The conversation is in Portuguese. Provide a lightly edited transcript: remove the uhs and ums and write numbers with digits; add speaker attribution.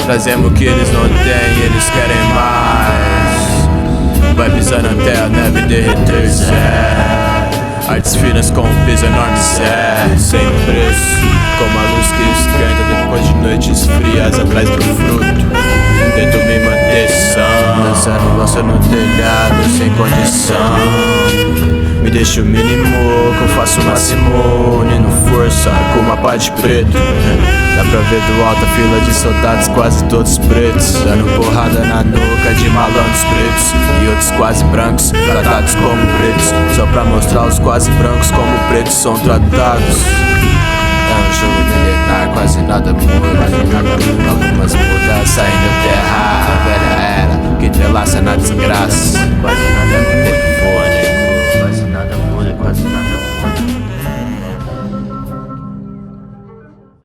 Speaker 1: trazemos o que eles não têm, eles querem mais. Vai pisando até a neve derreter, artes finas com um peso enorme, sem preço, como a luz que esquenta depois de noites frias atrás do fruto. Tento me manter sã, dançando lança no telhado sem condição. Me deixo o mínimo, que eu faço o máximo, unindo força com uma parte preta. Dá pra ver do alto a fila de soldados, quase todos pretos, dando porrada na nuca de malandros pretos e outros quase brancos, tratados como pretos, só pra mostrar os quase brancos como pretos são tratados. É um jogo milenar, quase nada muda.